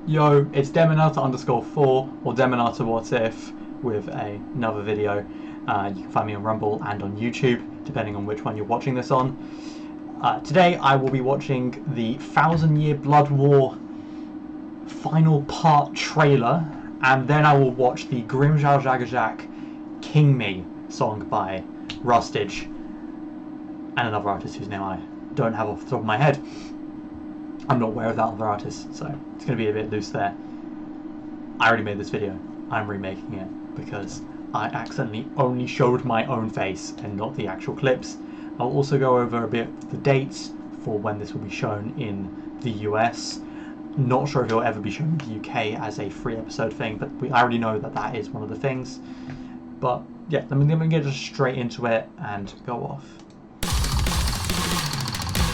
Yo, it's Demonata_4 or Demonata What If with another video. You can find me on Rumble and on YouTube, depending on which one you're watching this on. Today I will be watching the 1000 Year Blood War final part trailer, and then I will watch the Grimmjow Jagajak King Me song by Rustage and another artist whose name I don't have off the top of my head. I'm not aware of that other artist, so it's going to be a bit loose there. I already made this video. I'm remaking it because I accidentally only showed my own face and not the actual clips. I'll also go over a bit of the dates for when this will be shown in the US. Not sure if it'll ever be shown in the UK as a free episode thing, but I already know that that is one of the things. But yeah, let me get just straight into it and go off.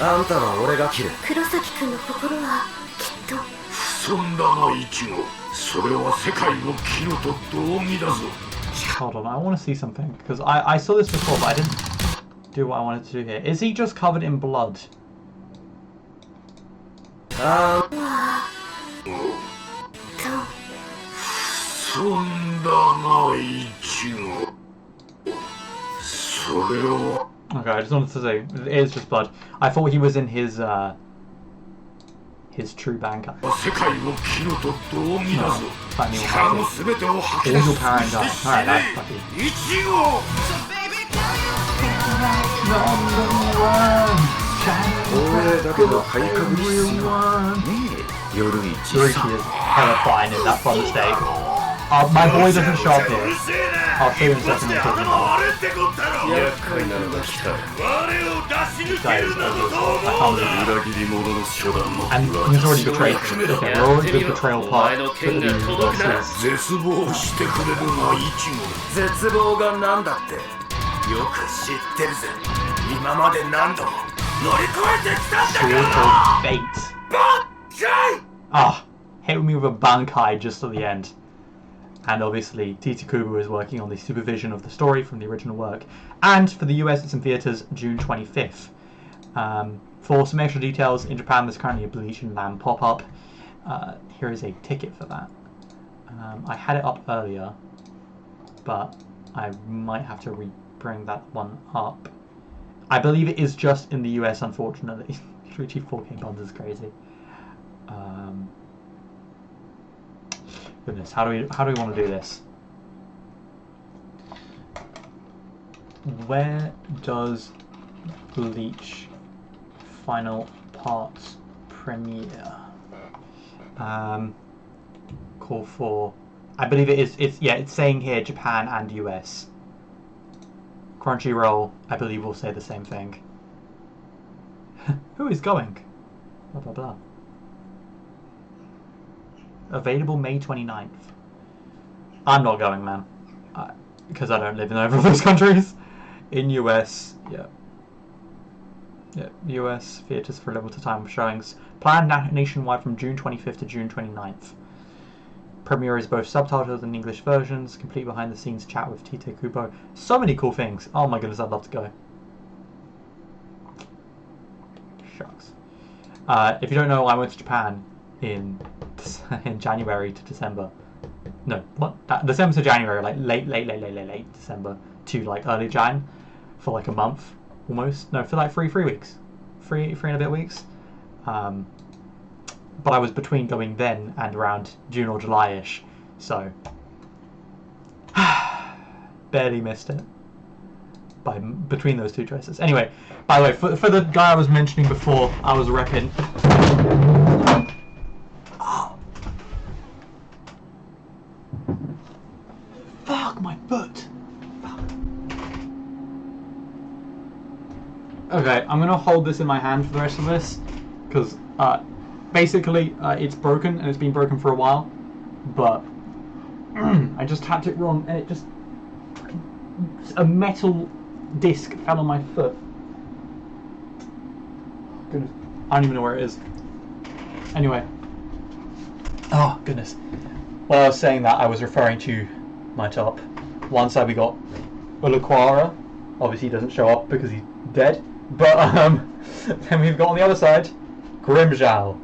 あんたは俺が切る。黒崎君の心はきっと。そんだが一語。それは世界を切ると同義だぞ。Hold on, I want to see something because I saw this before, but I didn't do what I wanted to do here. Is he just covered in blood? そんだが一語。それは。 Okay, I just wanted to say it is just blood. I thought he was in his true banker. No, all your parents are. Alright, that's fucking. Ricky is hella fine in that fun mistake. My boy doesn't show up here. I'll show you in a second what I'm talking about. And he's already betrayed. Okay, we're already the betrayal part. Fate. Ah, hit me with a Bankai just at the end. And obviously, TYBW is working on the supervision of the story from the original work. And for the US, it's in theatres June 25th. For some extra details, in Japan there's currently a Bleach and Lamb pop-up. Here is a ticket for that. I had it up earlier, but I might have to bring that one up. I believe it is just in the US, unfortunately. 3G4K buns is crazy. Goodness, how do we want to do this? Where does Bleach final parts premiere? Call for. I believe it is. It's saying here Japan and US. Crunchyroll, I believe, will say the same thing. Who is going? Blah blah blah. Available May 29th. I'm not going, man. Because I don't live in either of those countries. In US, yeah. Yeah, US theatres for limited time showings. Planned nationwide from June 25th to June 29th. Premiere is both subtitled and English versions. Complete behind the scenes chat with TYBW. So many cool things. Oh my goodness, I'd love to go. Shucks. If you don't know, I went to Japan in January to December. No, what? December to January, like late December to like early Jan, for like a month almost. No, for like three weeks, three and a bit weeks. But I was between going then and around June or July-ish, so barely missed it by between those two choices. Anyway, by the way, for the guy I was mentioning before, I was repping. Fuck my foot. Fuck. Okay, I'm gonna hold this in my hand for the rest of this because basically it's broken and it's been broken for a while, but I just tapped it wrong and it just a metal disc fell on my foot. Goodness, I don't even know where it is. Anyway, oh goodness. While I was saying that, I was referring to my top. One side we got Uluquara, obviously he doesn't show up because he's dead, but then we've got on the other side Grimmjow,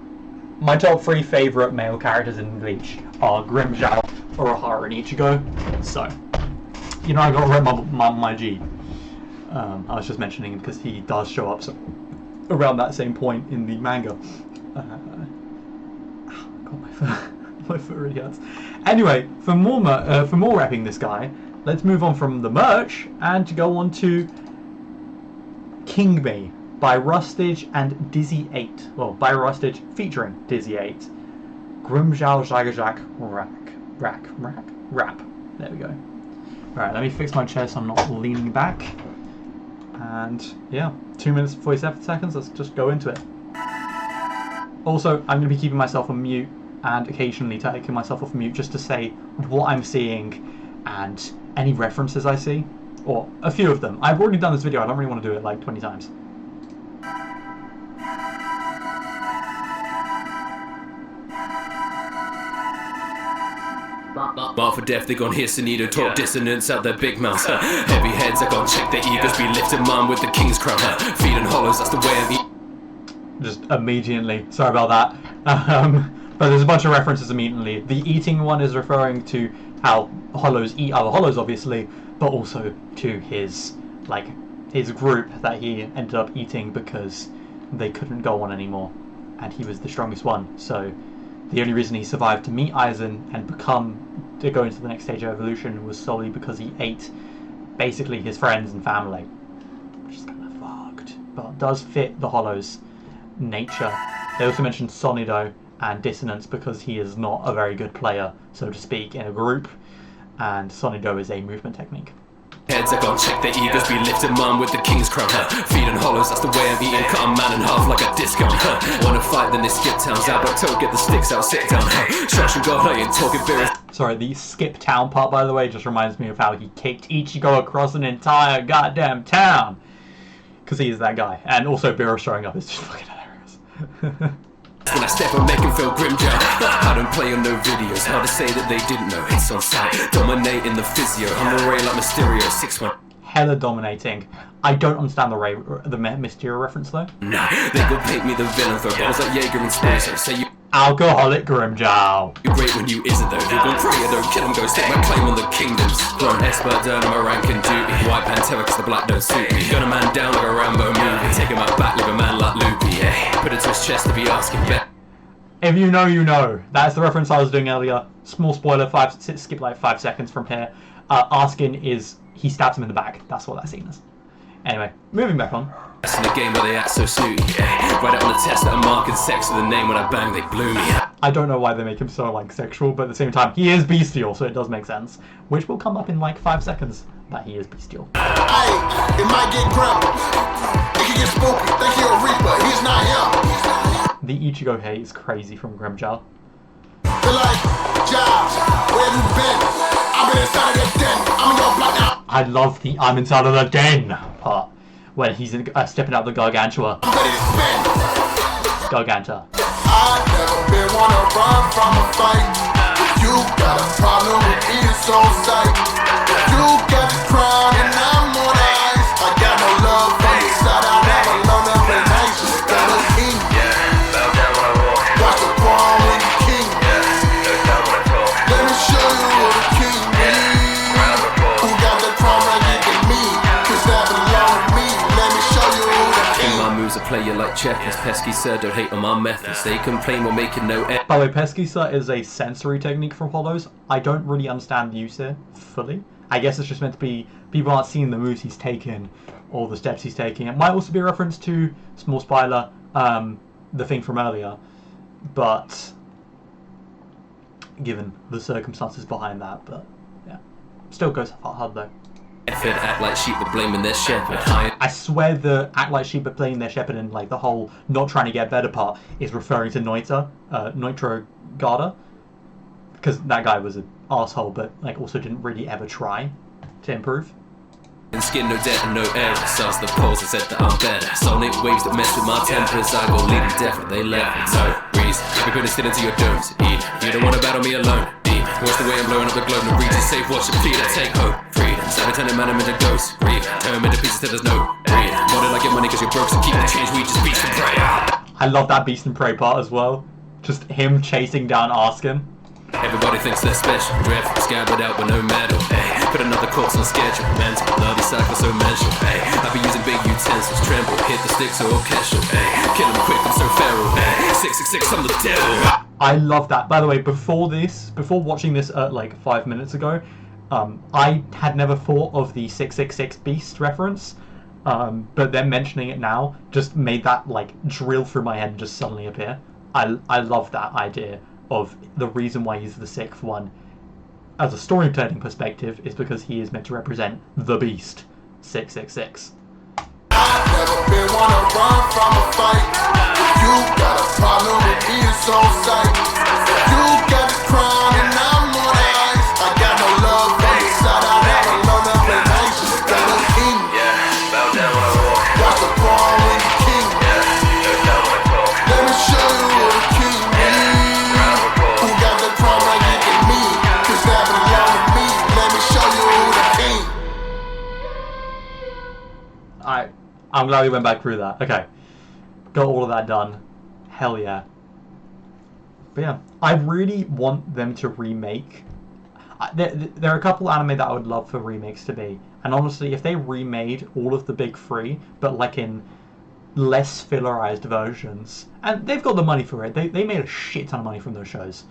My top 3 favourite male characters in Bleach are Grimmjow, Urahara, and Ichigo. So, you know, I got to rep my G. I was just mentioning him because he does show up around that same point in the manga. God, my foot really hurts. Anyway, for more repping this guy, let's move on from the merch and go on to King Me by Rustage and Dizzy 8. Well, by Rustage featuring Dizzy 8. Grimmjow Zagajak Rap. There we go. Alright, let me fix my chair so I'm not leaning back. And yeah, 2 minutes and 47 seconds, let's just go into it. Also, I'm going to be keeping myself on mute and occasionally taking myself off mute just to say what I'm seeing and any references I see. Or a few of them. I've already done this video, I don't really want to do it like 20 times. Bar for death, they gon' hear Sonido talk dissonance out their big mouths. Heavy heads, I gon' check their egos, be lifted mum with the king's crown. Feeding hollows, that's the way I'm eating. Just immediately, sorry about that. But there's a bunch of references immediately. The eating one is referring to how hollows eat other hollows, obviously, but also to his group that he ended up eating because they couldn't go on anymore, and he was the strongest one. So the only reason he survived to meet Aizen and to go into the next stage of evolution was solely because he ate basically his friends and family, which is kind of fucked, but does fit the Hollow's nature. They also mentioned Sonido and Dissonance because he is not a very good player, so to speak, in a group, and Sonido is a movement technique. Heads, I gon' check their egos, be lifted mum with the king's crown. Feeding hollows, that's the way I'm eating. Cut a man in half like a disco. Wanna fight, then they skip towns out, but don't get the sticks out, sit down. Shush and God, I ain't talking beer. Sorry, the skip town part, by the way, just reminds me of how he kicked Ichigo across an entire goddamn town. Because he is that guy. And also Biro showing up is just fucking hilarious. When I step and make him feel Grimmjow. I don't play on no videos, how to say that they didn't know. It's on sight, dominating the physio. I'm a ray like Mysterio, 6'1". Hella dominating. I don't understand the Mysterio reference though. Nah, they go paint me the villain, throw balls like Jaeger and Squeezer. Say you alcoholic Grimmjow. You're great when you isn't though. You're gon' pray, don't kill him, go stake my claim on the kingdoms. Grown expert down on my rank and duty. White Pantera cause the black don't suit me. Gun a man down like a Rambo movie. Take him out back, leave a man like Loopy, yeah. Put it to his chest to be asking bet. If you know, you know. That's the reference I was doing earlier. Small spoiler, skip like 5 seconds from here. Asking is, he stabs him in the back. That's what that scene is. Anyway, moving back on. That's in the game where they act so snooty, yeah. Right up on the test that I'm marking sex with a name when I bang, they blew me. I don't know why they make him so, like, sexual, but at the same time, he is bestial, so it does make sense. Which will come up in, like, 5 seconds, that he is bestial. Hey, it might get grumpy. It can get spooky. Think he a reaper. He's not him. The Ichigo hate is crazy from Grimmjow. They're like, Jobs, where you been? I've been inside of the den. I'm gonna block now. I love the I'm inside of the den part, when he's stepping out the Gargantua. I'm ready to spin. Garganta. I never been wanna run from a fight. If you got a problem with me, it's on sight. If you got the crown and I'm on ice, I got no love for your side. I never learned that when I just got a king. Watch the throne when the king. Let me show you what a king means. Who got the crown like you me? Cause that belong to me. Let me show you who the king. My moves, I play you like checkers. Pesky sir, don't hate on my methods. They complain while making no effort. By the way, Pesquisa is a sensory technique from Hollows. I don't really understand the use here fully. I guess it's just meant to be people aren't seeing the moves he's taking or the steps he's taking. It might also be a reference to, small spoiler, the thing from earlier. But given the circumstances behind that, but yeah, still goes hard though. Act like sheep are blaming their shepherd. I swear the act like sheep are blaming their shepherd and like the whole not trying to get better part is referring to Nitro Garda, because that guy was an asshole, but like also didn't really ever try to improve. And skin no debt and no error. Sauce the pose and said that I'm better. Sonic waves that mess with my tempers. I go leading death, they left. No reason. You're gonna sit into your domes. Eat. You don't wanna battle me alone. Deep. Watch the way I'm blowing up the globe. The region safe. Watch the plead. I take hope. Freedom. Sabotage man, I'm into ghosts. Grief. Turn me to pieces till there's no freedom. More than I get money cause you're broke. So keep the change. We just beast and pray. I love that beast and prey part as well. Just him chasing down Askin. Everybody thinks they're special. Ref, scabbard out with no medal. Ay, put another corpse on schedule. Mental, bloody cycle so mental. Ay, I be using big utensils. Tremble, hit the sticks so orchestral. Ay, kill him quick, I'm so feral. Ay, 666, I'm the devil. I love that. By the way, before watching this like 5 minutes ago, I had never thought of the 666 Beast reference, but then mentioning it now just made that like drill through my head and just suddenly appear. I love that idea of the reason why he's the sixth one as a storytelling perspective is because he is meant to represent the Beast, 666. I've never been one to run from a fight. If you got a problem with me, it's on sight. If you got the crown and I'm on the ice, I got no love for the side. I never learned to play nice. Got a king. Bow down when I walk. Watch the ball when the king. Let me show you what a king means. Who got the crown like you can me? Cause that belong to me. Let me show you who the king. I'm glad we went back through that. Okay. Got all of that done. Hell yeah. But yeah, I really want them to remake... There are a couple anime that I would love for remakes to be. And honestly, if they remade all of the big three, but like in less fillerized versions... And they've got the money for it. They made a shit ton of money from those shows.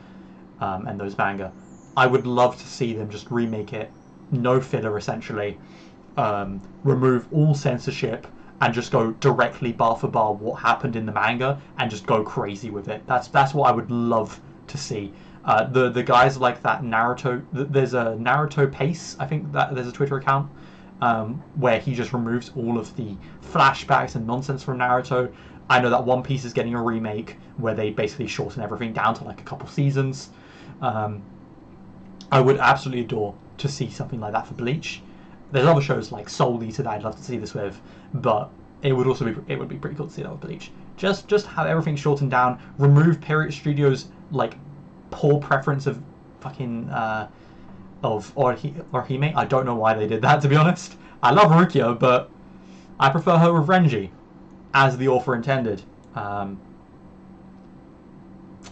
And those manga. I would love to see them just remake it. No filler, essentially. Remove all censorship and just go directly bar for bar what happened in the manga and just go crazy with it. That's what I would love to see. The guys like that Naruto, there's a Naruto Pace, I think that there's a Twitter account where he just removes all of the flashbacks and nonsense from Naruto. I know that One Piece is getting a remake where they basically shorten everything down to like a couple seasons. I would absolutely adore to see something like that for Bleach. There's other shows like Soul Eater that I'd love to see this with, but it would be pretty cool to see that with Bleach. Just have everything shortened down, remove Period Studios' like poor preference of fucking of Orihime. I don't know why they did that, to be honest. I love Rukia, but I prefer her with Renji, as the author intended. But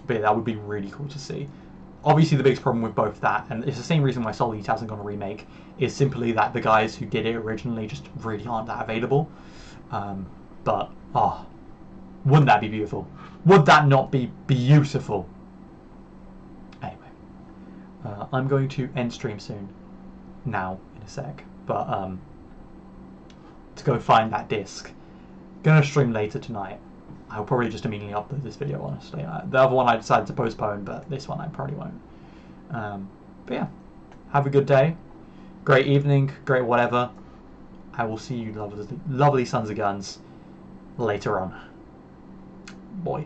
yeah, that would be really cool to see. Obviously, the biggest problem with both that, and it's the same reason why Soul Eater hasn't gone a remake, is simply that the guys who did it originally just really aren't that available. But, wouldn't that be beautiful? Would that not be beautiful? Anyway, I'm going to end stream soon. Now, in a sec. But, to go find that disc. Gonna stream later tonight. I'll probably just immediately upload this video, honestly. The other one I decided to postpone, but this one I probably won't. But yeah, have a good day. Great evening, great whatever. I will see you lovely sons of guns later on. Boy.